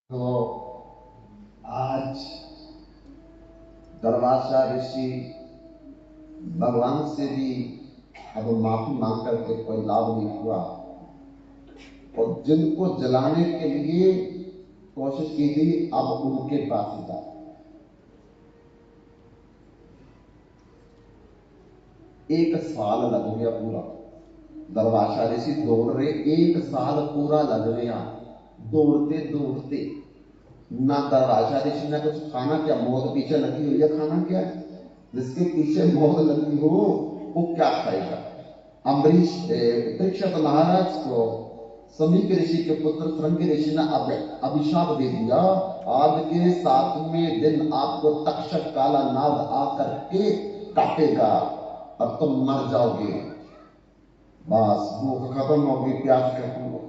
तो आज दरवाजा ऋषि भगवान से भी अब माफी मांग करके कोई लाभ नहीं हुआ और जिनको जलाने के लिए कोशिश की थी अब उनके पास ही जा। एक साल लग गया पूरा। दरवाजा ऋषि दौड़ रहे, एक साल पूरा लग गया दौड़ते दौड़ते। ना दरवाजा ऋषि ने कुछ खाना, क्या मौत पीछे लगी हुई है, खाना क्या है? जिसके पीछे मौत लगी हो वो क्या खाएगा? अम्बरीश परीक्षित महाराज को समीक ऋषि के पुत्र श्रृंग ऋषि ने अभिशाप दे दिया, आज के 7वें दिन आपको तक्षक काला नाग आकर के काटेगा और तुम मर जाओगे। बस भूख खत्म होगी, प्यास खत्म हो,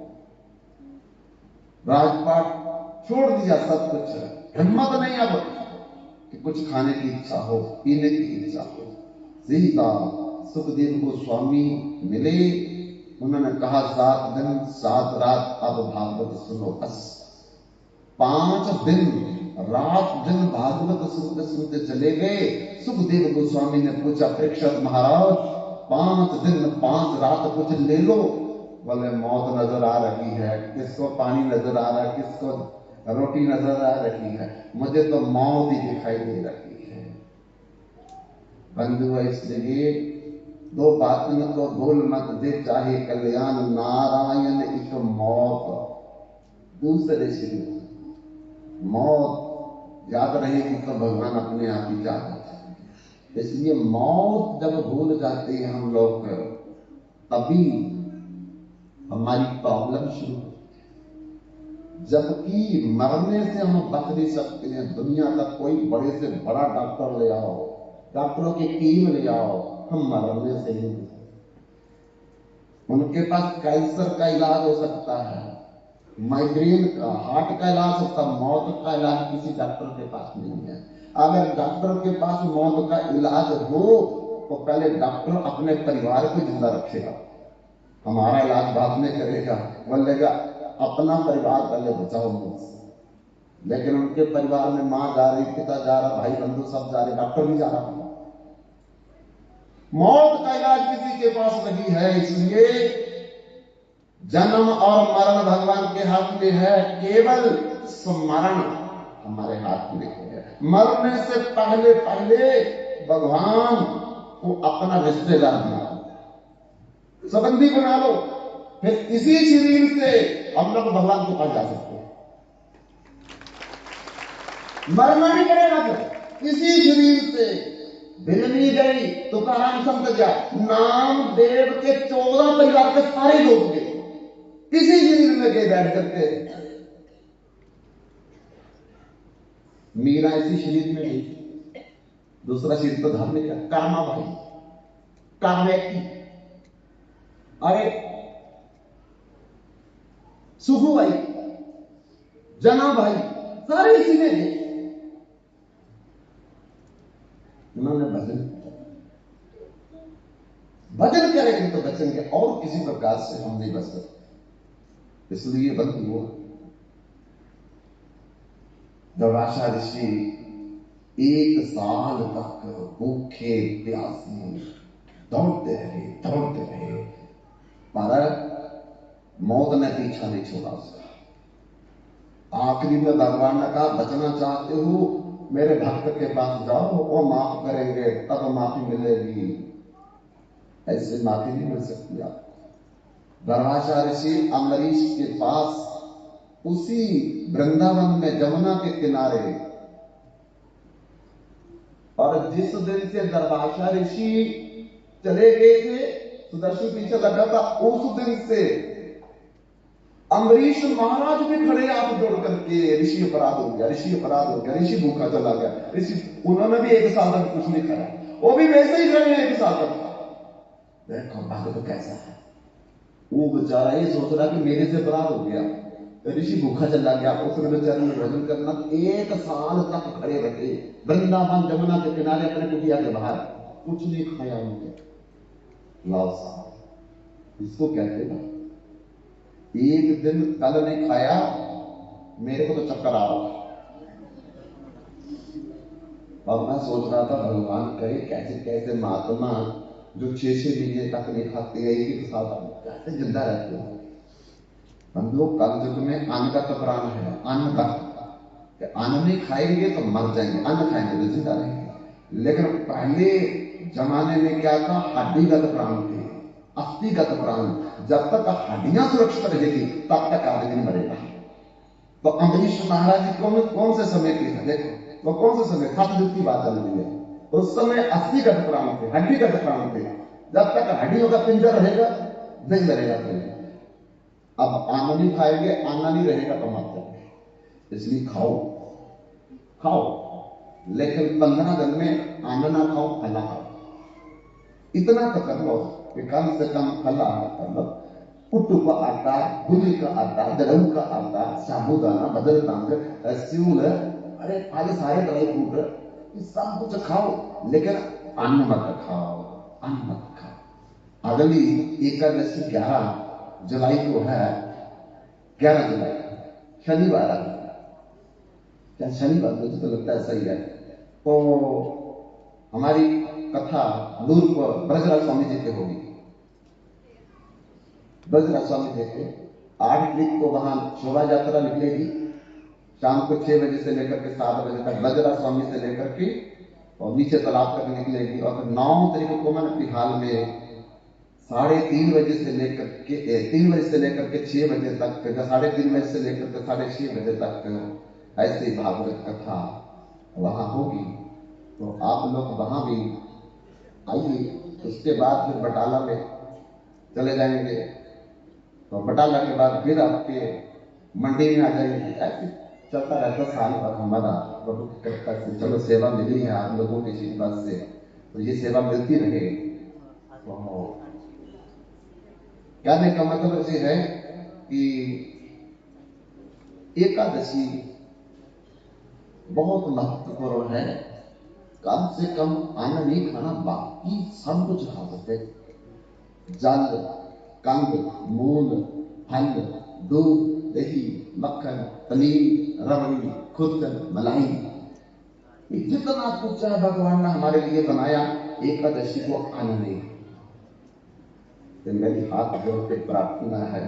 राजपाट छोड़ दिया सब कुछ। हिम्मत नहीं अब कि कुछ खाने की इच्छा हो, पीने की इच्छा हो। सीधा सुखदेव गोस्वामी मिले, उन्होंने कहा 7 दिन 7 रात अब भागवत सुनो। बस 5 दिन रात दिन भागवत सुनते सुनते चले गए। सुखदेव गोस्वामी ने पूछा, परीक्षित महाराज 5 दिन 5 रात कुछ ले लो। बोले मौत नजर आ रही है, किसको पानी नजर आ रहा है, किसको रोटी नजर आ रही है, मुझे तो मौत ही दिखाई दे रही है। बंधु इसलिए दो बातों को भूल मत दे, चाहे कल्याण नारायण एक मौत। दूसरे श्री मौत याद रहेगी तो भगवान अपने आप ही याद आते। इसलिए मौत जब भूल जाते हैं हम लोग, तभी हमारी प्रॉब्लम शुरू होती है। जबकि मरने से हम बच नहीं सकते हैं। दुनिया का कोई बड़े से बड़ा डॉक्टर ले आओ, डॉक्टरों की टीम ले आओ, हम मरने से नहीं बच सकते। उनके पास कैंसर का इलाज हो सकता है, माइग्रेन का, हार्ट का इलाज होता, मौत का इलाज किसी डॉक्टर के पास नहीं है। अगर डॉक्टर के पास मौत का इलाज हो तो पहले डॉक्टर अपने परिवार को जिंदा रखेगा, हमारा इलाज बाद में करेगा। बोलेगा अपना परिवार पहले बचाओ मुझसे। लेकिन उनके परिवार में मां जा रही, पिता जा रहा, भाई बंधु सब जा रहे, डॉक्टर भी जा रहा। मौत का इलाज किसी के पास नहीं है। इसलिए जन्म और मरण भगवान के हाथ में है, केवल स्मरण हमारे हाथ में है। मरने से पहले पहले भगवान को अपना रिश्तेदार बना लो, संबंधी बना लो, फिर इसी शरीर से हम लोग भगवान के पास जा सकते हैं। मरना नहीं पड़ेगा, फिर इसी शरीर से भिलनी गई तो तुकाराम संत गया, नामदेव के 14 परिवार के सारे लोग गए, इसी शरीर में गए बैठ करके। मीरा इसी शरीर में गई, दूसरा शरीर तो धारण किया। कामा भाई, कामेकी, अरे सुखू भाई, जना भाई, सारे इसी में गए। उन्होंने भजन करेंगे तो बचेंगे, और किसी प्रकार से हम नहीं बच सकते। इसलिए बंधुओं, दुर्वासा ऋषि 1 साल तक भूखे प्यासे दौड़ते रहे, पर मौत ने पीछा नहीं छोड़ा उसका। आखिरी में भगवान ने कहा, बचना चाहते हो मेरे भक्त के पास जाओ, वो माफ करेंगे, तब माफी मिलेगी, ऐसे माफी नहीं मिल सकती आपको। दुर्वासा ऋषि अम्बरीश के पास उसी वृंदावन में जमुना के किनारे, और जिस दिन से दुर्वासा ऋषि चले गए थे, सुदर्शन पीछे लगा था, उस दिन से अम्बरीश महाराज भी खड़े हाथ जोड़ करके, ऋषि अपराध हो गया, ऋषि अपराध हो गया, ऋषि भूखा चला गया, ऋषि। उन्होंने भी 1 साल तक कुछ नहीं खाया, वो भी वैसे ही खड़े 1 साल तक। देखो भक्त कैसा है, वो बेचारा ये सोच रहा कि मेरे से अपराध हो गया, ऋषि भूखा चला गया, उसने बेचारे में भजन करना। 1 साल तक खड़े रहे वृंदावन जमुना के किनारे, अपने कुटिया के बाहर, कुछ नहीं खाया उन्होंने। लाओ साहब, इसको कहते हैं एक दिन कल नहीं खाया, मेरे को तो चक्कर आ रहा था। और मैं सोच रहा था भगवान करे कैसे कैसे महात्मा जो 6-6 महीने तक नहीं खाते हैं, एक ही साथ कैसे जिंदा रहते हो। हम लोग कल युग में अन्न का तो प्राण है, अन्न का अन्न नहीं खाएंगे तो मर जाएंगे, अन्न खाएंगे तो जिंदा रहेंगे। लेकिन पहले जमाने में क्या था, हड्डीगत प्राण थे, अस्थिगत प्राण। जब तक हड्डियां सुरक्षित रहेगी तब तक आदमी नहीं मरेगा। तो अम्बरीश महाराज जी कौन कौन से समय के हैं, देखो वो कौन से समय, खास युग की बात चल रही है। उस समय अस्थिगत प्राण थे, हड्डीगत प्राण थे। जब तक हड्डियों का पिंजर रहेगा नहीं मरेगा कोई। अब अन्न नहीं खाएंगे, अन्न नहीं रहेगा तो मर जाएंगे। इसलिए खाओ खाओ, लेकिन 15 दिन में अन्न ना खाओ, फला खाओ। इतना तो कर लो कि कम से कम फला कर लो। पुट्टू का आटा, गुली का आटा, दरऊ का आटा, साबुदाना, बदल टांग, स्यूल, अरे फल, सारे ड्राई फ्रूट, सब कुछ खाओ, लेकिन अन्न मत खाओ, अन्न मत खाओ। अगली एकादशी 11 जुलाई को है, 11 जुलाई शनिवार आ गया। क्या शनिवार, मुझे तो लगता है सही है। तो हमारी कथा दूर पर ब्रजराज स्वामी जी के होगी। ब्रजराज स्वामी जी के 8 तारीख को वहां शोभा यात्रा निकलेगी, शाम को 6 बजे से लेकर के 7 बजे तक ब्रजराज स्वामी से लेकर के और नीचे तालाब तक निकलेगी। और फिर 9 तारीख को मन फिलहाल में 3:30 बजे से लेकर के 3 बजे से लेकर के 6 बजे तक, 3:30 बजे से लेकर के 6:30 बजे तक ऐसी भागवत कथा वहां होगी। तो आप लोग वहां भी आइए। उसके बाद फिर बटाला में चले जाएंगे, तो बटाला के बाद फिर आपके मंडी में आ जाएंगे। ऐसे चलता रहता साल भर हमारा प्रभु की कृपा से। चलो सेवा मिली है आप लोगों के आशीर्वाद से, तो ये सेवा मिलती रहे। तो कहने का मतलब ये है कि एकादशी बहुत महत्वपूर्ण है। कम से कम अन्न नहीं खाना, बाकी सब कुछ खा सकते। जल, कंद, मूल, फल, दूध, दही, मक्खन, पनीर, रबड़ी, खुद, मलाई, जितना कुछ है भगवान ने हमारे लिए बनाया। एकादशी को अन्न नहीं। तो मेरी हाथ जोड़ के प्रार्थना है,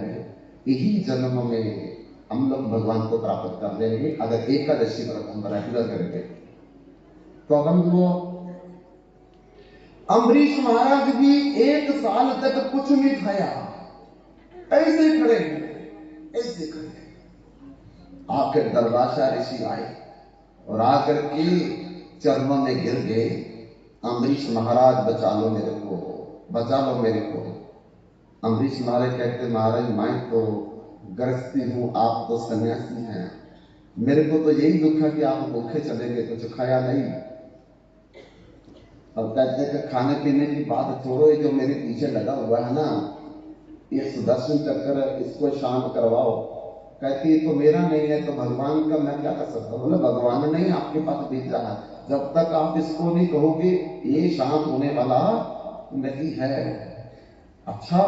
यही जन्म में हम लोग भगवान को प्राप्त कर लेंगे अगर एकादशी व्रत हम रेगुलर करेंगे। तो हम वो अम्बरीश महाराज भी 1 साल तक कुछ नहीं खाया, ऐसे खड़े, ऐसे खड़े। आखिर दरबाशा ऋषि आए और आकर के चरणों में गिर गए, अम्बरीश महाराज बचा लो मेरे को, बचा लो मेरे को। अम्बरीश महाराज कहते, महाराज मैं तो गृहस्थी हूं, आप तो सन्यासी हैं, मेरे को तो यही दुख है कि आप भूखे चले गए, कुछ खाया नहीं। और कहते कि खाने पीने की बात छोड़ो, ये जो मेरे पीछे लगा हुआ है ना, ये सुदर्शन चक्र, इसको शांत करवाओ। कहती तो मेरा नहीं है तो भगवान का मैं क्या कर सकता हूँ। बोले भगवान नहीं आपके पास भेज रहा, जब तक आप इसको नहीं कहोगे ये शांत होने वाला नहीं है। अच्छा,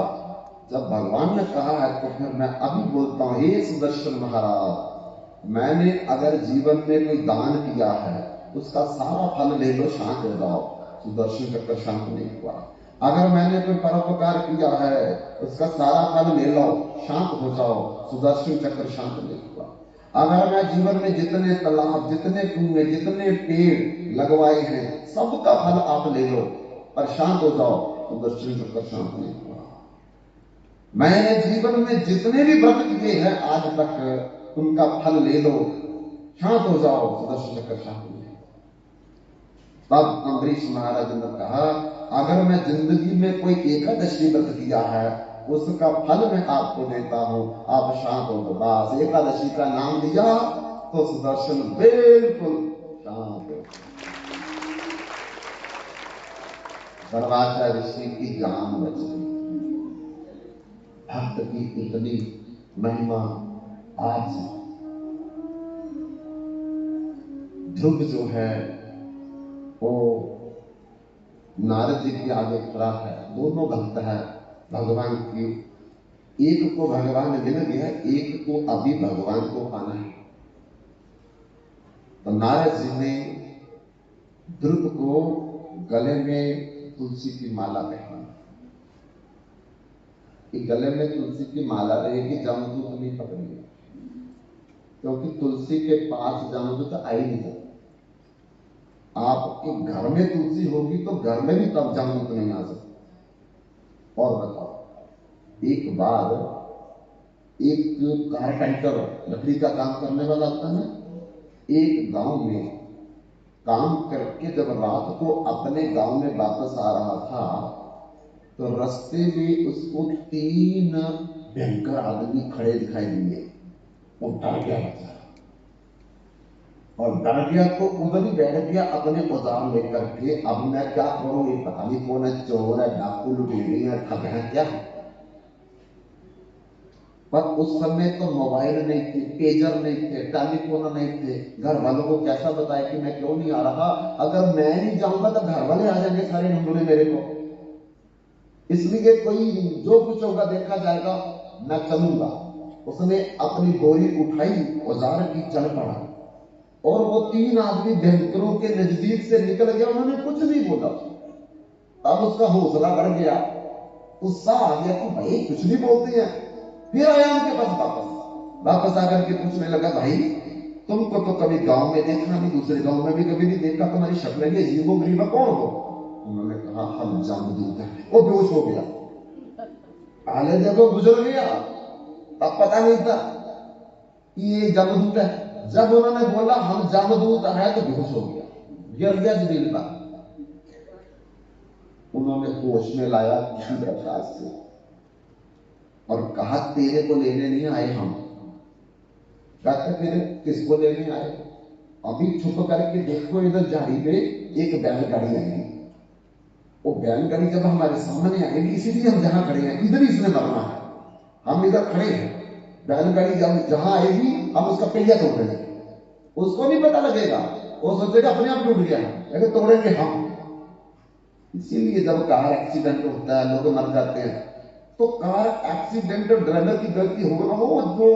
जब भगवान ने कहा है तो फिर मैं अभी बोलता हूँ, हे सुदर्शन महाराज, मैंने अगर जीवन में कोई दान किया है उसका सारा फल ले लो, शांत हो जाओ। सुदर्शन चक्र शांत नहीं हुआ। अगर मैंने कोई परोपकार किया है उसका सारा फल ले लो, शांत हो जाओ। सुदर्शन चक्र शांत नहीं हुआ। अगर मैं जीवन में जितने तालाब, जितने कुएं, जितने पेड़ लगवाए हैं सबका फल आप ले लो पर शांत हो जाओ, सुदर्शन चक्र शांत नहीं हुआ। मैंने जीवन में जितने भी व्रत किए हैं आज तक उनका फल ले लो, शांत हो जाओ, सुदर्शन चक्र शांत नहीं। तब अम्बरीश महाराज ने कहा, अगर मैं जिंदगी में कोई एकादशी व्रत किया है उसका फल मैं आपको देता हूं, आप शांत हो। तो बस एकादशी का नाम दिया तो सुदर्शन बिल्कुल शांत हो। दरवाजा ऋषि की जान बच गई। भक्त की इतनी महिमा। आज ध्रुव जो है वो नारद जी के आगे खड़ा है, दोनों भक्त है भगवान की। एक को भगवान मिल गया, एक को अभी भगवान को पाना है। तो नारद जी ने ध्रुव को गले में तुलसी की माला पहनाई कि गले में तुलसी की माला रहेगी, जमदूत नहीं पकड़ेगी, क्योंकि तुलसी के पास जमदूत आ ही नहीं सकता। आपके घर में तुलसी होगी तो घर में भी तब जमदूत नहीं आ सकता। और बताओ, एक बार एक कारपेंटर, लकड़ी का काम करने वाला था ना, एक गांव में काम करके जब रात को अपने गांव में वापस आ रहा था तो रास्ते में उसको 3 भयंकर आदमी खड़े दिखाई दिए। वो डर गया बेचारा, और डर गया तो उधर ही बैठ गया अपने औजार लेकर के। अब मैं क्या करूं, ये पता नहीं कौन है, चोर है, डाकू, लुटेरे हैं, ठग है क्या। पर उस समय तो मोबाइल नहीं थे, पेजर नहीं थे, टेलीफोन नहीं थे। घर वालों को कैसा बताए कि मैं क्यों नहीं आ रहा, अगर मैं नहीं जाऊंगा तो घर वाले आ जाएंगे सारे ढूंढने मेरे को। इसलिए कोई जो कुछ होगा देखा जाएगा, मैं चलूंगा। उसने अपनी बोरी उठाई, औजार की, चल पड़ा। और वो 3 आदमी भयंकरों के नजदीक से निकल गया, उन्होंने कुछ नहीं बोला। अब उसका हौसला बढ़ गया, उत्साह आ गया कि भाई कुछ नहीं बोलते हैं। फिर आया उनके पास वापस वापस आकर के पूछने लगा, भाई तुमको तो कभी गांव में देखा नहीं, दूसरे गांव में भी कभी नहीं देखा, तुम्हारी शक्ल ये अजीबो गरीबा, कौन हो? उन्होंने कहा, हम जमदूत हैं। वो बेहोश हो गया। पहले देखो गुजर गया, तब पता नहीं था कि ये जमदूत है। जब उन्होंने बोला हम जमदूत है तो बेहोश हो गया, गिर गया जमीन पर। उन्होंने होश में लाया किसी प्रकार से और कहा, तेरे को लेने नहीं आए हम। कहते फिर किसको लेने आए? अभी छुप करके देखो, इधर झाड़ी पे एक बैलगाड़ी आएगी। वो बैलगाड़ी जब हमारे सामने आएगी, इसीलिए हम जहां खड़े हैं इधर ही इसने मरना है। हम इधर खड़े हैं, बैलगाड़ी जब जहां आएगी हम उसका पहिया तोड़ देंगे। उसको नहीं पता लगेगा, वो सोचेगा अपने आप टूट गया, लेकिन तोड़ेंगे हम। इसीलिए जब कार एक्सीडेंट होता है, लोग मर जाते हैं, तो कार एक्सीडेंट ड्राइवर की गलती होगा, वो जो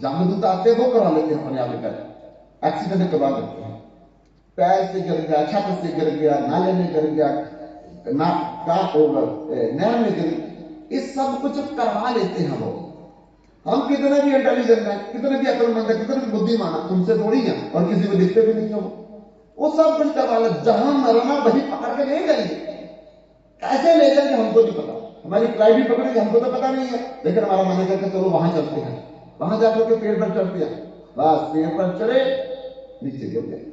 जमदूत आते हैं वो करा लेते हैं, अपने आप कर एक्सीडेंट करवा लेते हैं। पैर से गिर गया, छत से गिर गया, नाले में गिर गया, ना का नहर में गिर, इस सब कुछ करवा लेते हैं वो। हम कितने भी इंटेलिजेंट है, कितने भी अक्लमंद है, कितने भी बुद्धिमान है, तुमसे थोड़ी है, और किसी को दिखते भी नहीं हो। वो सब कुछ करवा ले, जहां मरना वही पकड़ के ले जाएंगे। कैसे ले जाएंगे हमको नहीं पता, हमारी फ्लाइट भी पकड़ेगी हमको तो पता नहीं है, लेकिन हमारा मन कहता चलो वहां चलते हैं। वहां जाकर के पेड़ पर चढ़ते हैं, बस पेड़ पर चढ़े, नीचे गिर गए।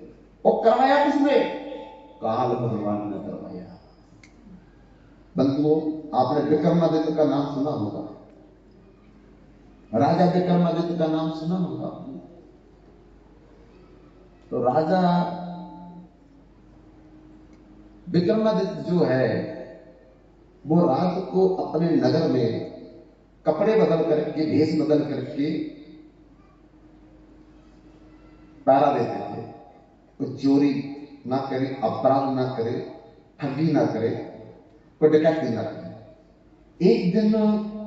वो करवाया किसने? काल भगवान ने करवाया। बंधुओं, आपने विक्रमादित्य का नाम सुना होगा, राजा विक्रमादित्य का नाम सुना होगा। तो राजा विक्रमादित्य जो है, वो रात को अपने नगर में कपड़े बदल करके, भेष बदल करके पहरा देते थे। कोई चोरी ना करे, अपराध ना करे, ठगी ना करे, कोई डकैती ना करे। एक दिन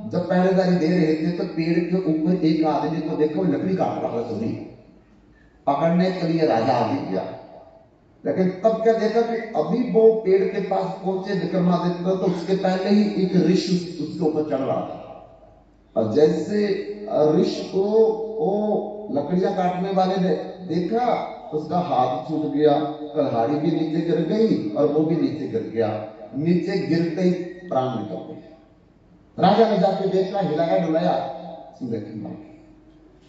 जब पहरेदारी दे रहे थे तो पेड़ के ऊपर एक आदमी को देखो लकड़ी काट रहा था, चोरी पकड़ने के लिए राजा आगे गया। लेकिन तब क्या देखा कि अभी वो पेड़ के पास पहुंचे विक्रमादित्य, तो उसके पहले ही एक ऋषि उसके ऊपर चढ़ रहा था। और जैसे ऋषि को वो लकड़ियां काटने वाले ने देखा, उसका हाथ छूट गया, कल्हाड़ी भी नीचे गिर गई और वो भी नीचे गिर गया। नीचे गिरते ही प्राण निकल गए। राजा ने जाके देखा, हिलाया डुलाया,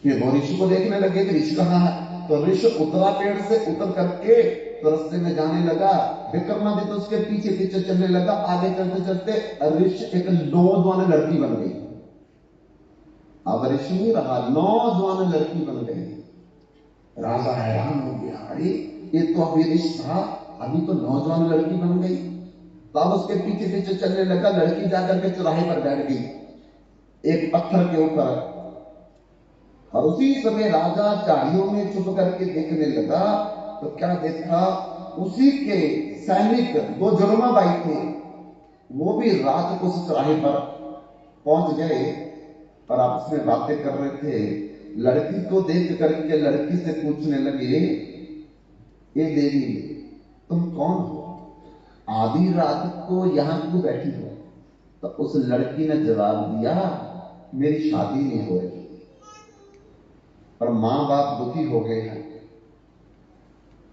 फिर वो ऋषि को देखने लगे कि ऋषि कहाँ है। तो ऋषि उतरा पेड़ से, उतर करके तो रास्ते में जाने लगा। विक्रमादित्य उसके पीछे पीछे चलने लगा। आगे चलते चलते ऋषि एक नौजवान लड़की बन गई। अब ऋषि नहीं रहा, नौजवान लड़की बन गई। राजा हैरान हो गया, अरे ये तो अभी ऋषि था, अभी तो नौजवान लड़की बन गई। तब उसके पीछे पीछे चलने लगा। लड़की जाकर के चौराहे पर बैठ गई एक पत्थर के ऊपर। और उसी समय राजा झाड़ियों में छुप करके देखने लगा, तो क्या देखा, उसी के सैनिक दो जुर्माबाई थे, वो भी रात को उस चौराहे पर पहुंच गए और आपस में बातें कर रहे थे। लड़की को देख करके लड़की से पूछने लगे ये देवी तुम कौन हो, आधी रात को यहां क्यों बैठी हो? तो उस लड़की ने जवाब दिया, मेरी शादी नहीं हो रही और मां बाप दुखी हो गए हैं।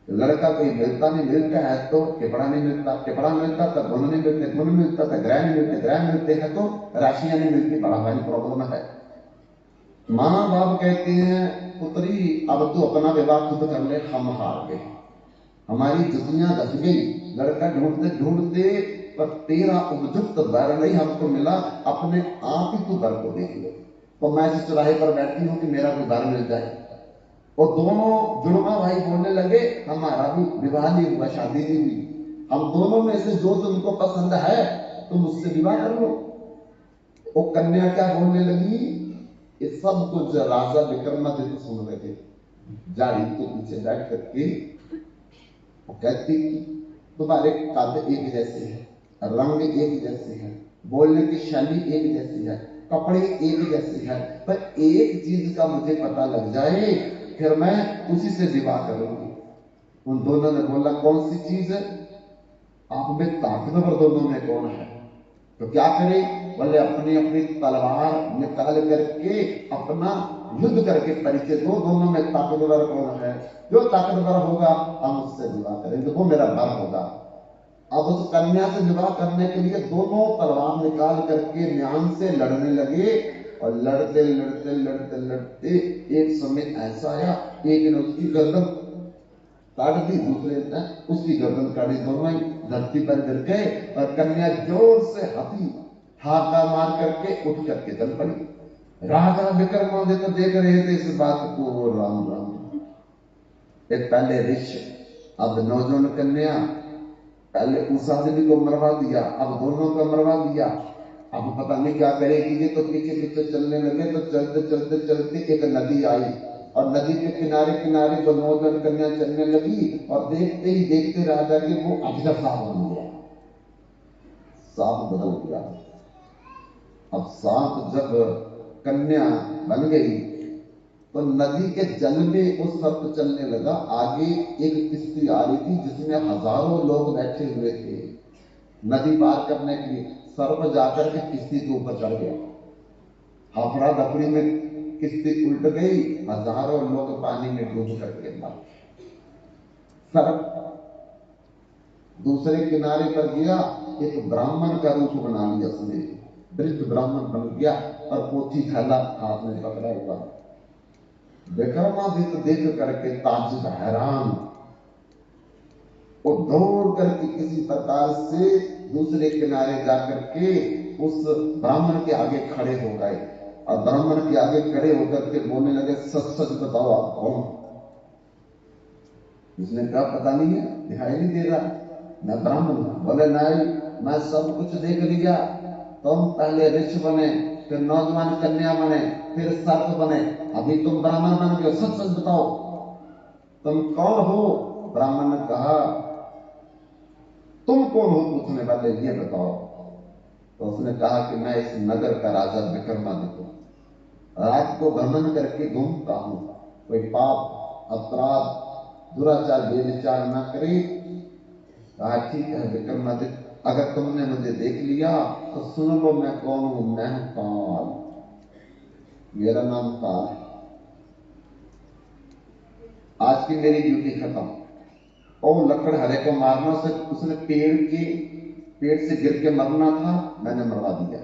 लड़का कोई मिलता नहीं, मिलता है तो टिपड़ा नहीं मिलता, टिपड़ा मिलता तो गुण नहीं मिलते, गुण मिलता तो ग्रह नहीं मिलते, ग्रह मिलते हैं तो राशियां नहीं मिलती, बड़ा भारी प्रॉब्लम है। मां बाप कहते हैं पुत्री अब तू अपना विवाह खुद कर ले, हम हार गए, हमारी जुतियां दस गई, लड़का ढूंढते ढूंढते पर तेरा उपयुक्त वर नहीं हमको मिला, अपने आप ही तू वर को देख लो। तो मैं इस चौराहे पर बैठी हूं कि मेरा कोई वर मिल जाए। और दोनों जुड़वा भाई बोलने लगे, हमारा भी विवाह नहीं हुआ, शादी नहीं हुई, हम दोनों में से जो तुमको पसंद है तुम उससे विवाह कर लो। वो कन्या क्या बोलने लगी, ये सब कुछ राजा विक्रमादित्य सुन रहे थे, जारी के पीछे बैठ करके कहती तुम्हारे कद एक जैसे है, रंग एक जैसे है, बोलने की शैली एक जैसी है, कपड़े एक जैसे है, पर एक चीज का मुझे पता लग जाए फिर मैं उसी से विवाह करूंगी। उन दोनों ने बोला कौन सी चीज है? आप में ताकतवर दोनों में कौन है? तो क्या करे? बोले अपनी अपनी तलवार निकाल करके अपना युद्ध करके परिचय दो, दोनों में ताकतवर कौन है? जो ताकतवर होगा हम उससे विवाह करेंगे, वो मेरा वर होगा। अब उस कन्या से विवाह करने के लिए दोनों तलवार निकाल करके म्यान से लड़ने लगे और लड़ते लड़ते लड़ते लड़ते एक समय ऐसा आया, एक ने उसकी गर्दन काट दी, दूसरे ने उसकी गर्दन काटी, दोनों ही धरती पर गिर गए और कन्या जोर से हंसी, हाका मार करके उठ करके चल पड़ी। राजा विक्रमादित्य देख रहे थे इस बात को, राम राम। एक पहले ऋषि, अब नौजवान कन्या, पहले उस आदमी को मरवा दिया, अब दोनों को मरवा दिया, अब पता नहीं क्या करेगी। ये तो पीछे पीछे चलने लगे, तो चलते चलते चलते एक नदी आई और नदी के किनारे किनारे वो नौजवान कन्या चलने लगी और देखते ही देखते राजा के वो अजगर सांप बन गया, सांप बदल गया। अब सांप जब कन्या बन गई तो नदी के जल में वो सर्प चलने लगा। आगे एक किश्ती आ रही थी जिसमें हजारों लोग बैठे हुए थे नदी पार करने के लिए। सर्प जाकर के किश्ती के ऊपर चढ़ गया, हफड़ा दफड़ी में किश्ती उल्ट गई, हजारों लोग पानी में डूब करके मर। सर्प दूसरे किनारे पर गया, एक ब्राह्मण का रूप बना लिया उसने, वृद्ध ब्राह्मण बन गया और पोथी थैला हाथ में पकड़ा हुआ। विक्रमादित्य देख करके ताज्जुब हैरान, वो दौड़ करके किसी प्रकार से दूसरे किनारे जाकर के उस ब्राह्मण के आगे खड़े हो गए और ब्राह्मण के आगे खड़े होकर के बोलने लगे, सच सच बताओ आप कौन? उसने कहा पता नहीं है, दिखाई नहीं दे रहा, मैं ब्राह्मण हूं। बोले नहीं, मैं सब कुछ देख लिया, तुम पहले ऋषि बने, फिर नौजवान कन्या बने, फिर सर्प बने, अभी तुम ब्राह्मण बन गए, सच सच बताओ तुम कौन हो? ब्राह्मण ने कहा तुम कौन हो पूछने वाले, ये बताओ। तो उसने कहा कि मैं इस नगर का राजा विक्रमादित्य हूं, रात को भ्रमण करके घूमता हूं, कोई पाप अपराध दुराचार बेविचार न करे। कहा ठीक है विक्रमादित्य, अगर तुमने मुझे देख लिया तो सुन लो मैं कौन हूं, मैं हूं काल, मेरा नाम काल है। आज की मेरी ड्यूटी खत्म। और लकड़ हरे को मारना से उसने पेड़ से गिर के मरना था, मैंने मरवा दिया।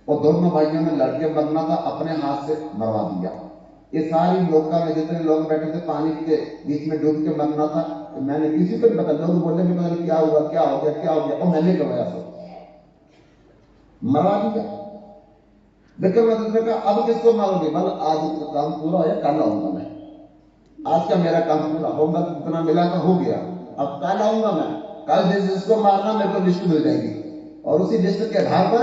और दोनों भाइयों ने लड़के मरना था, अपने हाथ से मरवा दिया। ये सारी लोका में जितने लोग बैठे थे पानी के बीच में डूब के मरना था, तो मैंने किसी को नहीं पता, लोग बोलने के पता क्या हुआ क्या हो गया क्या हो गया, और मैंने करवाया सब मरवा दिया। विक्रमादित्य ने कहा अब किसको मारोगे? बोला आज का काम पूरा हो, कल आऊंगा मैं, आज का मेरा काम पूरा होगा, इतना मिला तो हो गया, अब कल आऊंगा मैं, कल जिसको मारना मेरे को लिस्ट मिल जाएगी और उसी लिस्ट के आधार पर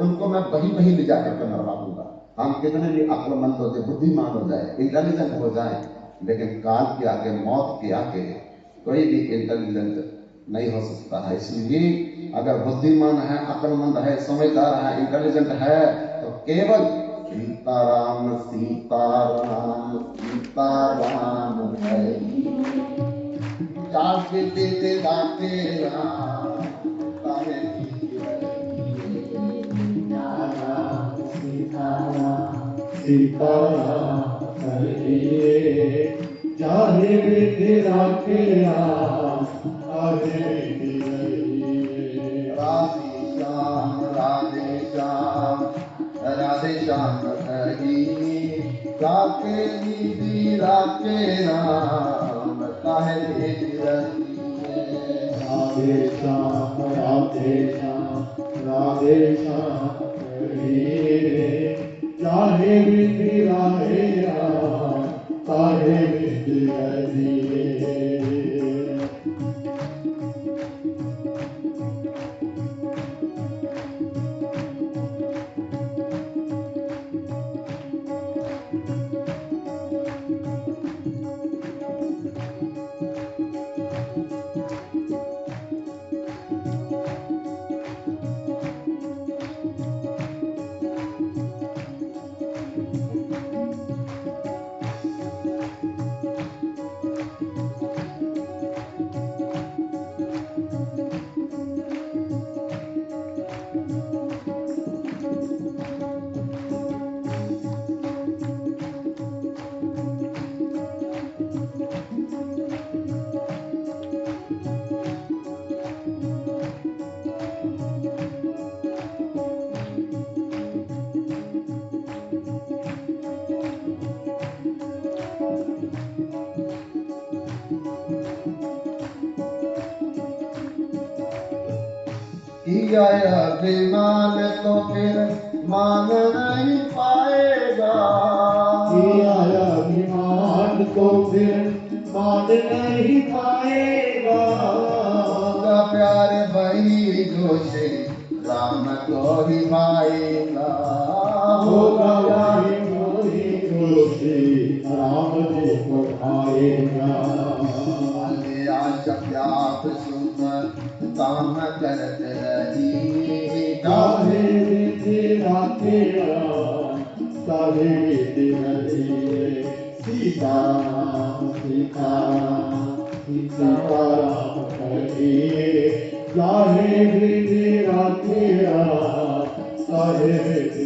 उनको मैं वही ले जाकर के मरवा दूंगा। हम कितने भी अक्लमंद हो जाए, बुद्धिमान हो जाए, इंटेलिजेंट हो जाए, लेकिन काल के आगे, मौत के आगे कोई भी इंटेलिजेंट नहीं हो सकता है। इसलिए अगर बुद्धिमान है, अक्लमंद है, समझदार है, इंटेलिजेंट है तो केवल सीताराम सीताराम सीताराम है। जाके दे जाके सीताराम कहिए चाहे तेरा केरा आगे राधे श्याम कहिए जाके दीदी राके राम काहे राधे श्याम राधे श्याम कहिए चाहे तेरा केरा आगे किया अभिमान तो फिर मान नहीं पाएगा किया अभिमान तो फिर मान नहीं पाएगा होगा प्यार वही जो श्री राम को ही भाएगा होगा वही जो श्री राम जी को भाएगा आप सुख काम करत रही चाहे तेरा तेरा चाहे रही सीताराम सीताराम सीताराम कहिए चाहे तेरा तेरा चाहे रही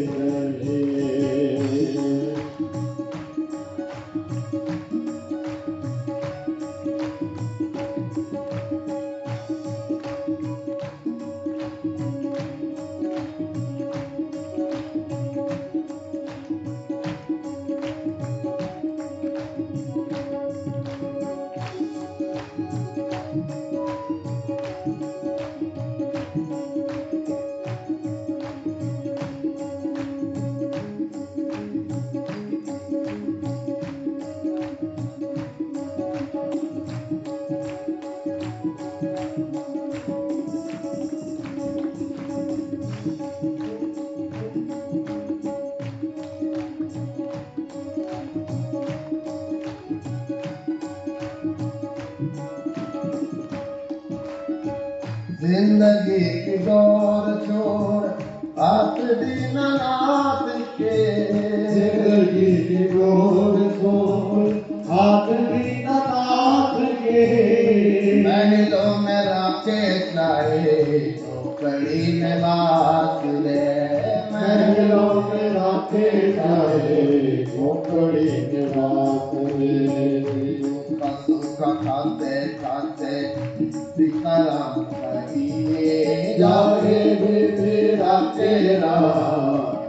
जिंदगी की दौर छोड़ हाथ दीनानाथ के जिंदगी की डोर छोड़ हाथ दीनानाथ के महलों में राखे लाए कड़ी में बात ले महलों में राखे जाए खोपड़ी में बात सुख खाते खाते सीताराम कहिए जागे तेरा तेरा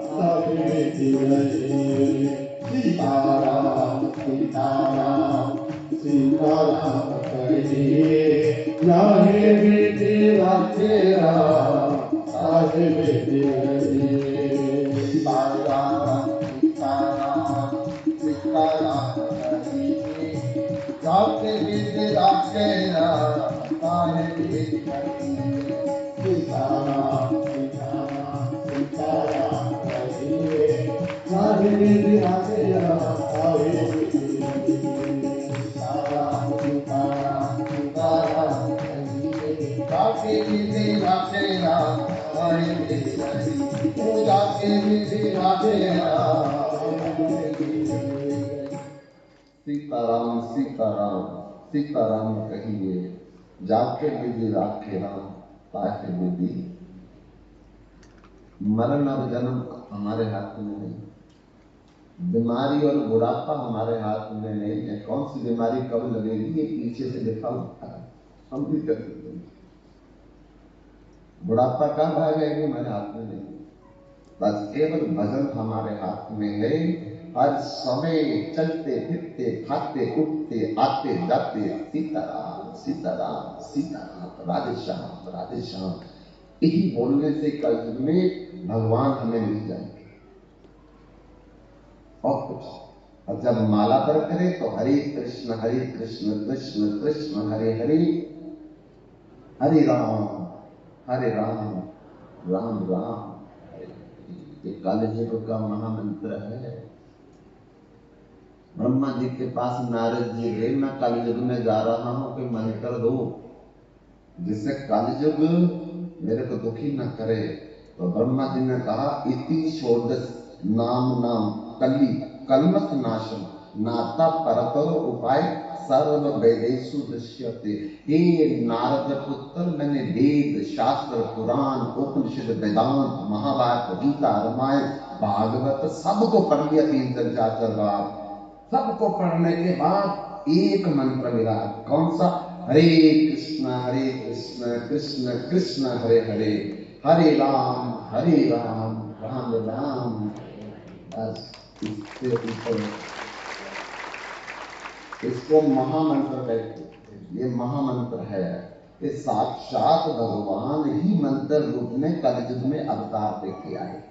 सबे रहे सीताराम सीताराम सीताराम कहिए जागे तेरा तेरा सबे रहे सीताराम सीताराम सीताराम कहिए जाके विधि राखे सीताराम सीताराम सीताराम कहिए राधे राधे राधे सीताराम सीताराम सीताराम कहिए जाके विधि राखे जाके विधि राखे सीताराम सीताराम सीताराम कहिए, जाके विधि राखे राम ताके विधि। मरण और जन्म हमारे हाथ में नहीं, बीमारी और बुढ़ापा हमारे हाथ में नहीं है। कौन सी बीमारी कब लगेगी ये पीछे से लिखा होता है, हम भी कर सकते हैं। बुढ़ापा कब आ जाएगी हमारे हाथ में नहीं, बस केवल भजन हमारे हाथ में है। हर समय चलते फिरते खाते उठते आते जाते सीताराम सीताराम सीताराम, राधे श्याम राधे श्याम, यही बोलने से कलयुग में भगवान हमें मिल जाएंगे और कुछ। और जब माला पर करे तो हरे कृष्ण कृष्ण कृष्ण हरे हरे, हरे राम राम राम हरे हरे। ये कलयुग का महामंत्र है। ब्रह्मा जी के पास नारद जी गए, मैं कलयुग में जा रहा हूं, कोई मंत्र दो जिससे कलयुग मेरे को दुखी न करे। तो ब्रह्मा जी ने कहा, इति षोडश नाम नाम कली कलमश नाशम नाता परतर उपाय सर्व वेदेषु दृश्यते। हे नारद पुत्र, मैंने वेद शास्त्र पुराण उपनिषद वेदांत महाभारत गीता रामायण भागवत सबको पढ़ लिया 3-4 बार। सबको पढ़ने के बाद एक मंत्र मिला, कौन सा? हरे कृष्ण कृष्ण कृष्ण हरे हरे, हरे राम राम राम। बस इससे ऊपर इसको महामंत्र कहते हैं। ये महामंत्र है, ये साक्षात भगवान ही मंत्र रूप में कलयुग में अवतार लेके आए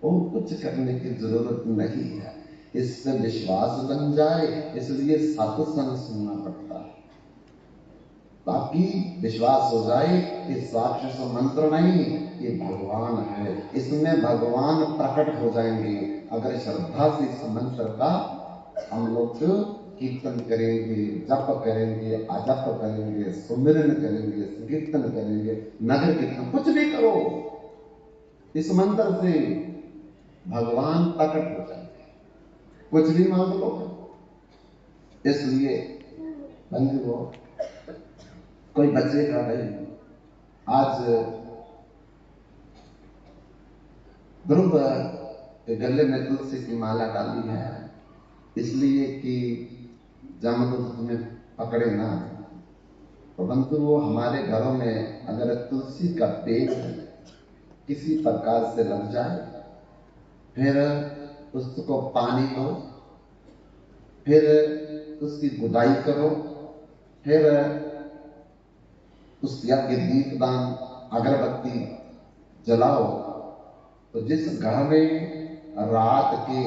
और कुछ करने की जरूरत नहीं है। इससे विश्वास बन जाए, इसलिए सत्संग सुनना पड़ता है ताकि विश्वास हो जाए कि साक्षात मंत्र नहीं, ये भगवान है, इसमें भगवान प्रकट हो जाएंगे। अगर श्रद्धा से इस मंत्र का हम लोग कीर्तन करेंगे, जप करेंगे, अजप करेंगे, सुमिरन करेंगे, कीर्तन करेंगे, नगर कीर्तन, कुछ भी करो, इस मंत्र से भगवान प्रकट हो जाएंगे, कुछ भी मांग लो। इसलिए बंधुओं, कोई बचेगा नहीं। आज ध्रुव के गले में तुलसी की माला डाली है, इसलिए कि जमदूत तुम्हें पकड़े ना। तो बंधुओं, हमारे घरों में अगर तुलसी का पेड़ किसी प्रकार से लग जाए, फिर उसको पानी दो, फिर उसकी गुदाई करो, फिर उसके आगे दीपदान अगरबत्ती जलाओ। तो जिस घर में रात के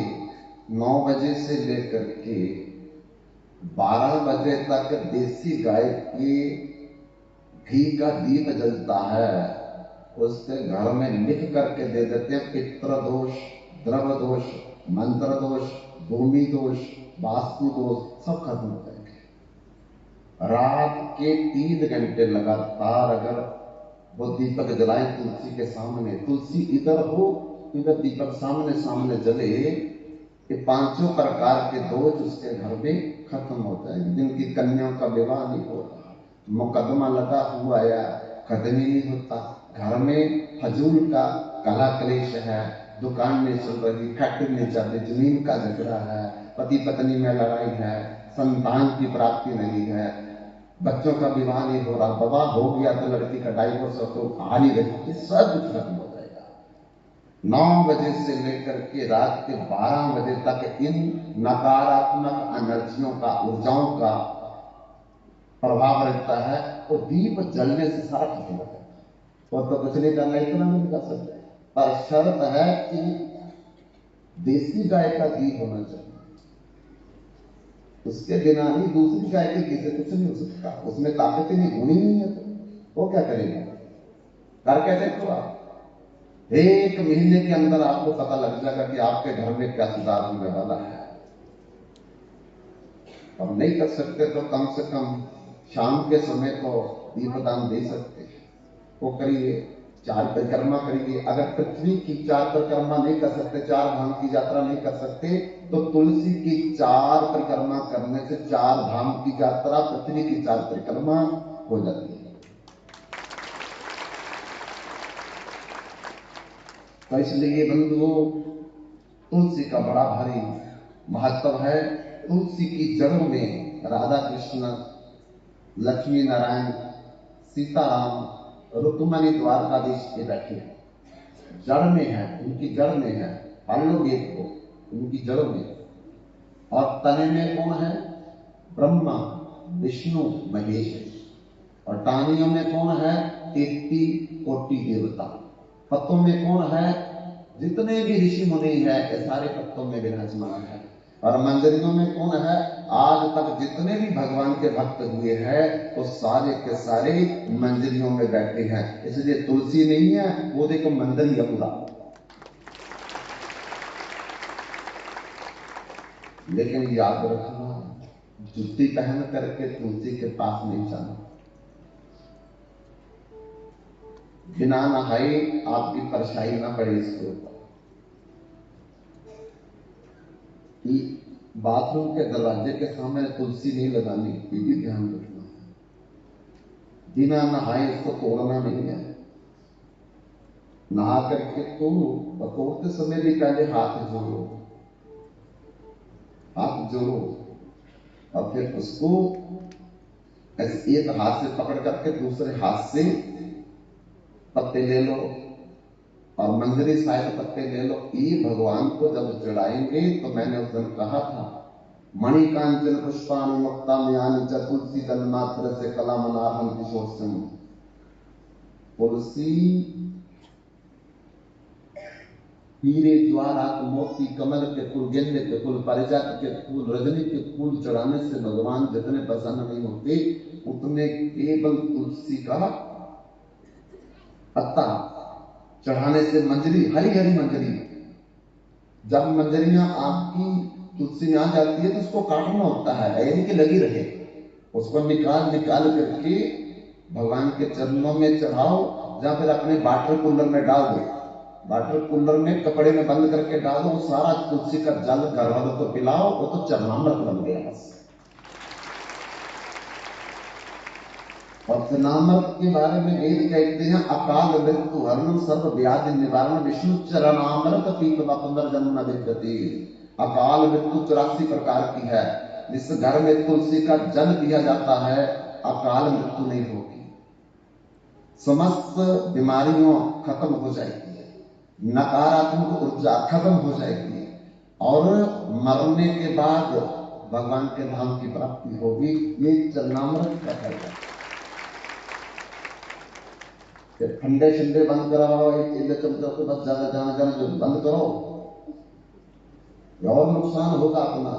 9 बजे से लेकर के 12 बजे तक देसी गाय के घी का दीप जलता है, उसके घर में लिख करके दे देते हैं, पितृ दोष, द्रव दोष, मंत्र दोष, भूमि दोष, वास्तु दोष सब खत्म हो जाएंगे। रात के 3 घंटे लगातार अगर वो दीपक जलाए तुलसी के सामने, तुलसी इधर हो इधर दीपक सामने सामने जले, ये 5 प्रकार के दोष उसके घर में खत्म हो जाएंगे। जिनकी कन्याओं का विवाह नहीं हो रहा, मुकदमा लगा हुआ या खत्म ही नहीं होता, घर में फजूल का कला क्लेश है, दुकान नहीं चल रही, फैक्ट्री नहीं चल रही, जमीन का झगड़ा है, पति पत्नी में लड़ाई है, संतान की प्राप्ति नहीं है, बच्चों का विवाह नहीं हो रहा, विवाह हो गया तो लड़की का डाइवोर्स हो तो आ नहीं रही, सब कुछ खत्म हो जाएगा। 9 बजे से लेकर के रात के 12 बजे तक इन नकारात्मक एनर्जियों का, ऊर्जाओं का प्रभाव रहता है, तो दीप जलने से सारा खत्म हो जाता है। और तो कुछ नहीं करना, इतना नहीं कर सकते, पर शर्त है कि देसी गाय का घी होना चाहिए, उसके बिना ही दूसरी गाय के घी से कुछ नहीं हो सकता, उसमें ताकत ही नहीं, गुण ही नहीं है, तो वो क्या करेगा? कर कैसे देखो आप, 1 महीने के अंदर आपको पता लग जाएगा कि आपके घर में क्या सुधार होने वाला है। अब नहीं कर सकते तो कम से कम शाम के समय तो दीपदान दे सकते हैं, वो करिए। 4 परिक्रमा करिए। अगर पृथ्वी की 4 परिक्रमा नहीं कर सकते, 4 धाम की यात्रा नहीं कर सकते, तो तुलसी की 4 परिक्रमा करने से 4 धाम की यात्रा, पृथ्वी की 4 परिक्रमा हो जाती है। तो इसलिए बंधुओं, तुलसी का बड़ा भारी महत्व है। तुलसी की जड़ों में राधा कृष्ण, लक्ष्मी नारायण, सीताराम, रुक्मणी द्वारकाधीश के बैठे हैं, जड़ में है, उनकी जड़ में है। पालो वेद को उनकी जड़ों में, और तने में कौन है? ब्रह्मा, विष्णु, महेश। और टांगियों में कौन है? 33 कोटि देवता। पत्तों में कौन है? जितने भी ऋषि मुनि है, ये सारे पत्तों में विराजमान है। और मंजरियों में कौन है? आज तक जितने भी भगवान के भक्त हुए हैं, वो सारे के सारे मंजरियों में बैठे हैं। इसलिए तुलसी नहीं है, वो देखो मंदिर ही पूरा। लेकिन याद रखना, जूती पहन करके तुलसी के पास नहीं जाना। बिना नहाए आपकी परछाई ना पड़े इसके ऊपर। बाथरूम के दरवाजे के सामने तुलसी नहीं लगानी, ये भी ध्यान रखना। बिना नहाए इसको तोड़ना नहीं है। नहा करके तो तोड़ते समय भी पहले हाथ जोड़ो, हाथ जोड़ो, और फिर उसको एक हाथ से पकड़ करके दूसरे हाथ से पत्ते ले लो, और मंजरी शायद पत्ते ले लो। ये भगवान को जब चढ़ाएंगे, तो मैंने उस दिन कहा था, मणिकांचन पुष्पाणि मुक्ताम्यानि च तुलसी दल मात्र से कलामनाहं किशोरसम। तुलसी हीरे, ज्वारात, मोती, कमल के फूल, गेंदे के फूल, पारिजात के फूल, रजनी के फूल चढ़ाने से भगवान जितने प्रसन्न नहीं होते, उतने केवल तुलसी का पत्ता चढ़ाने से, मंजरी, हरी हरी मंजरी, जब मंजरियां आपकी तुलसी में आ जाती है तो उसको काटना होता है, यानी कि लगी रहे। उसको निकाल निकाल करके भगवान के चरणों में चढ़ाओ, या फिर अपने वाटर कूलर में डाल दो। वाटर कूलर में कपड़े में बंद करके डाल दो, वो सारा तुलसी का जल घर वालों को पिलाओ, वो तो चरणामृत बन गया बस। और चरणामृत के बारे में वेद कहते हैं, अकाल मृत्यु हरणम सर्व व्याधि निवारण विष्णु चरणामृत पीतवा पुनर्जन्म न विद्यते। अकाल मृत्यु 84 प्रकार की है। जिस घर में तुलसी का जल दिया जाता है, अकाल मृत्यु नहीं होगी। समस्त बीमारियों खत्म हो जाएगी, नकारात्मक ऊर्जा खत्म हो जाएगी, और मरने के बाद भगवान के धाम की प्राप्ति होगी। ये चरणामृत का है। ठंडे ठंडे बंद कराओ, एक चमचा तो बस, ज्यादा जाना जाना जो बंद करो, और नुकसान होगा अपना।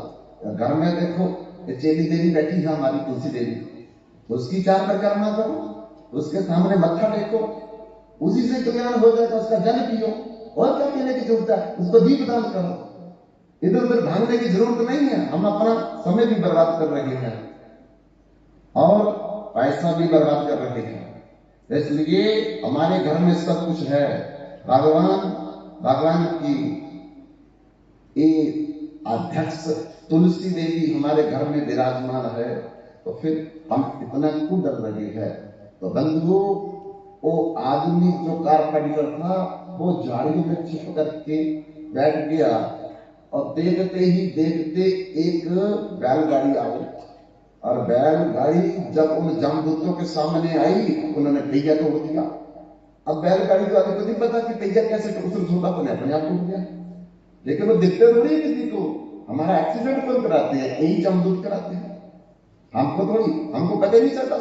घर में देखो, चेली देवी बैठी है हमारी तुलसी देवी, उसकी 4 परिक्रमा करो, उसके सामने मत्था टेको, उसी से कल्याण हो जाएगा। उसका जल पियो, और क्या पीने की जरूरत है? उसको दीप दान करो। इधर उधर भागने की जरूरत नहीं है। हम अपना समय भी बर्बाद कर रहे हैं और पैसा भी बर्बाद कर रहे हैं। इसलिए हमारे घर में सब कुछ है। भगवान की एक अध्यक्ष तुलसी देवी हमारे घर में विराजमान है, तो फिर हम इतना क्यों डर रहे हैं? तो बंधुओं, वो आदमी जो कारपेंटर था, वो झाड़ियों में छिप करके बैठ गया, और देखते ही देखते एक बैलगाड़ी आई, और बैलगाड़ी जब उन जमदूतों के सामने आई, उन्होंने पहिया तोड़ दिया। अब बैलगाड़ी वाले को नहीं पता कि पहिया कैसे छोटा अपने आप टूट गया, लेकिन वो दिखते थोड़ी है किसी को। हमारा एक्सीडेंट कौन कराते हैं? यही जमदूत कराते हैं, हमको थोड़ी, हमको पता नहीं चलता।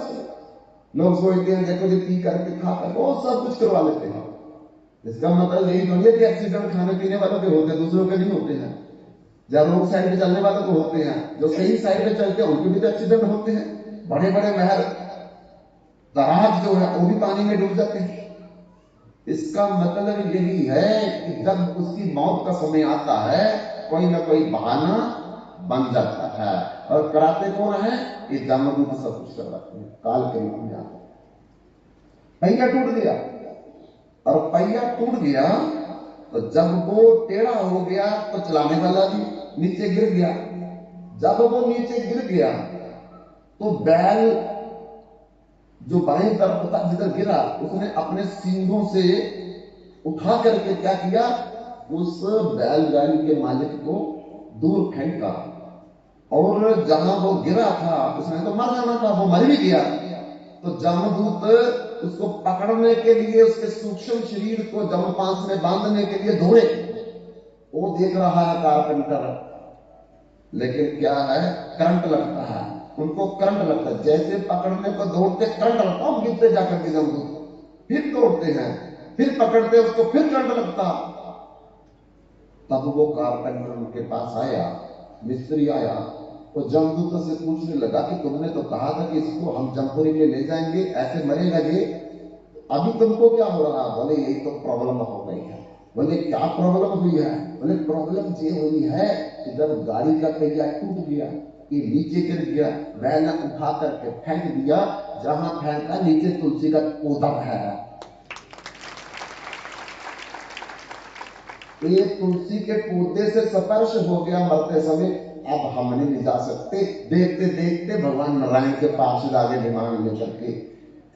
लोग सोचते हैं देखो जी पी करके खा कर वो सब कुछ करवा लेते हैं। इसका मतलब यही थोड़ी है कि एक्सीडेंट खाने पीने वालों के होते हैं, दूसरों के नहीं होते हैं। जब रोड साइड पे चलने वालों को होते हैं, जो सही साइड पे चलते हैं उनके भी तो एक्सीडेंट होते हैं। बड़े बड़े महल जहाज जो है वो भी पानी में डूब जाते हैं। इसका मतलब यही है कि जब उसकी मौत का समय आता है, कोई ना कोई बहाना बन जाता है, और कराते कौन है? ये जमदूत सब कुछ करवाते हैं, काल के रूप में आते हैं। पहिया टूट गया, और पहिया टूट गया, तो जब वो टेढ़ा हो गया तो चलाने वाला भी नीचे गिर गया। जब वो नीचे गिर गया तो बैल जो बाएं तरफ था जिधर गिरा, उसने अपने सींगों से उठा करके क्या किया, उस बैलगाड़ी के मालिक को दूर फेंका। और जहां वो गिरा था उसने तो मर जाना था, वो मर भी गया। तो जमदूत उसको पकड़ने के लिए उसके सूक्ष्म शरीर को जमपास में बांधने के लिए दौड़े। वो देख रहा है कारपेंटर, लेकिन क्या है, करंट लगता है, उनको करंट लगता है। जैसे पकड़ने को दौड़ते करंट लगता, हम गिरते जाकर के जमदूत, फिर दौड़ते हैं, फिर पकड़ते उसको, फिर करंट लगता। तब वो कारपेंटर उनके पास आया, मिस्त्री आया, तो जमदूत से पूछने लगा कि तुमने तो कहा था कि इसको हम जमपुरी में ले जाएंगे, ऐसे मरेगा ये, अभी तुमको क्या हो रहा? बोले यही तो प्रॉब्लम हो गई है। बोले क्या प्रॉब्लम हुई है? बोले प्रॉब्लम ये हुई है कि जब गाड़ी का पहिया टूट गया, ये नीचे गिर गया, मैंने उठा करके फेंक दिया, जहां फेंका नीचे तुलसी का पौधा है, ये तुलसी के पौधे से स्पर्श हो गया मरते समय, अब हम नहीं जा सकते। देखते देखते भगवान नारायण के पास आगे विमान में करके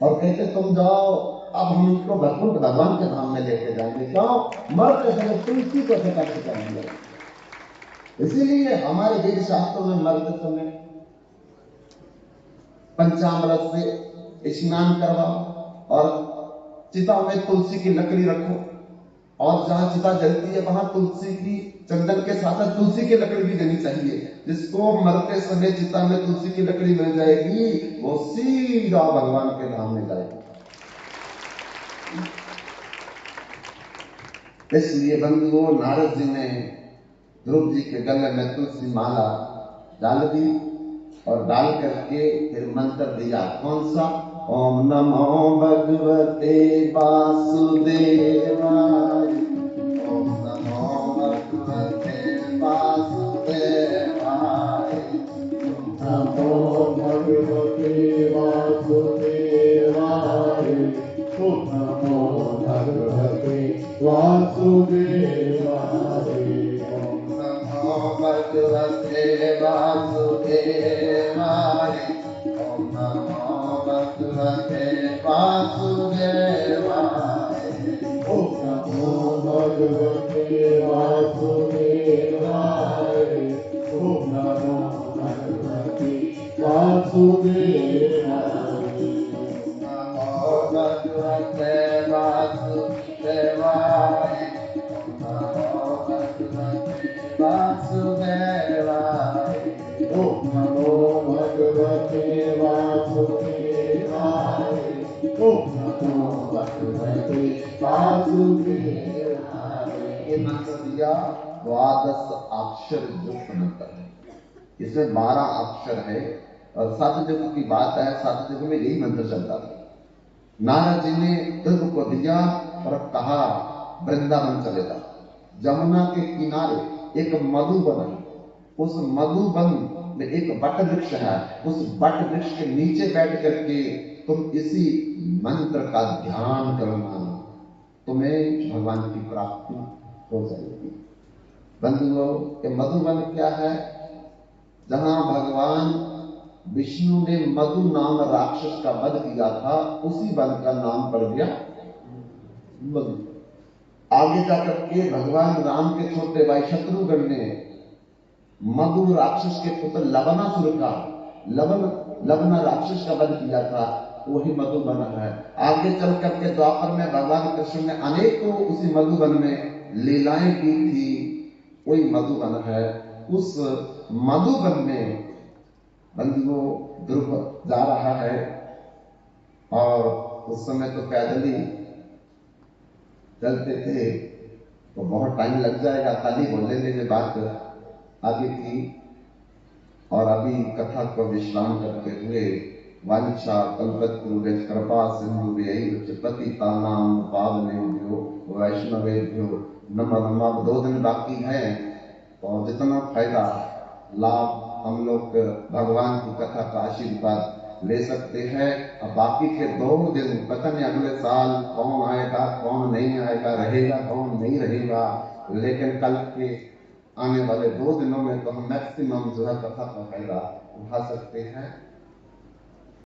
और कहते तुम जाओ, अब हम इनको भगवान के धाम में लेके जाएंगे। क्यों? मरते समय तुलसी को स्पर्श करेंगे। इसीलिए हमारे वेद शास्त्रों में मरते समय पंचामृत से स्नान करवाओ और चिता में तुलसी की लकड़ी रखो, और जहां चिता जलती है वहां तुलसी की, चंदन के साथ साथ तुलसी की लकड़ी भी देनी चाहिए। जिसको मरते समय चिता में तुलसी की लकड़ी मिल जाएगी, वो सीधा भगवान के धाम में जाएगा। इसलिए बंधुओं, नारद जी ने ध्रुव जी के गले में तुलसी माला डाल दी और डाल करके फिर मंत्र दिया, कौन सा? ओम नमो भगवते वासुदेवाय, ओम नमो भगवते वासुदेवाय, नमो भगवते वासुदेवाय, ओम नमो भगवते वासुदेवाय, ओम नमो भगवते वासुदेवाय, ओम नमो भगवते वासुदेवाय, ओम नमो भगवते वासुदेवाय, ओम नमो भगवते वासुदेवाय, नमो भगवते वासुदेवाय, नमो भगवते वासुदेवाय, ओम नमो भगवते वासुदेवाय, ओम नमो भगवते वासुदेवाय। ये मंत्र दिया, द्वादश अक्षर युक्त मंत्र है। इसमें 12 अक्षर है और सतयुग की बात है, सतयुग में यही मंत्र चलता था। नारद जी ने ध्रुव को दिया और कहा वृंदावन चले जाओ। जमुना के किनारे एक मधुवन है, उस मधुवन में एक वट वृक्ष है, उस वट वृक्ष के नीचे बैठ करके तुम इसी मंत्र का ध्यान करना, तुम्हें भगवान की प्राप्ति हो जाएगी। बंधुओं, ये मधुवन क्या है? जहां भगवान विष्णु ने मधु नाम राक्षस का वध किया था, उसी वन का नाम पड़ गया मधु। आगे जाकर के भगवान राम के छोटे भाई शत्रुघ्न ने मधु राक्षस के पुत्र लवनासुर का, लवना राक्षस का वध किया था, वही मधुबन है। आगे चल करके द्वापर में भगवान कृष्ण ने अनेकों उसी मधुबन में लीलाएं की थी, वही मधुबन है। उस मधुबन में बंधुओं ध्रुव जा रहा है और उस समय तो पैदल ही चलते थे, तो बहुत टाइम लग जाएगा, कल ही बोलेंगे जो बात आगे की। और अभी कथा को विश्राम करते हुए वांछा कल्पतरुभ्यश्च कृपा सिंधुभ्यैव च पतितानां पावनेभ्यो वैष्णवेभ्यो नमो नमः। 2 दिन बाकी है और जितना फायदा लाभ हम लोग भगवान की कथा का आशीर्वाद ले सकते हैं। अब बाकी के 2 दिन पता नहीं अगले साल कौन आएगा कौन नहीं आएगा, रहेगा कौन नहीं रहेगा, लेकिन कल के आने वाले 2 दिनों में तो हम मैक्सिमम जो है कथा का फायदा उठा सकते हैं।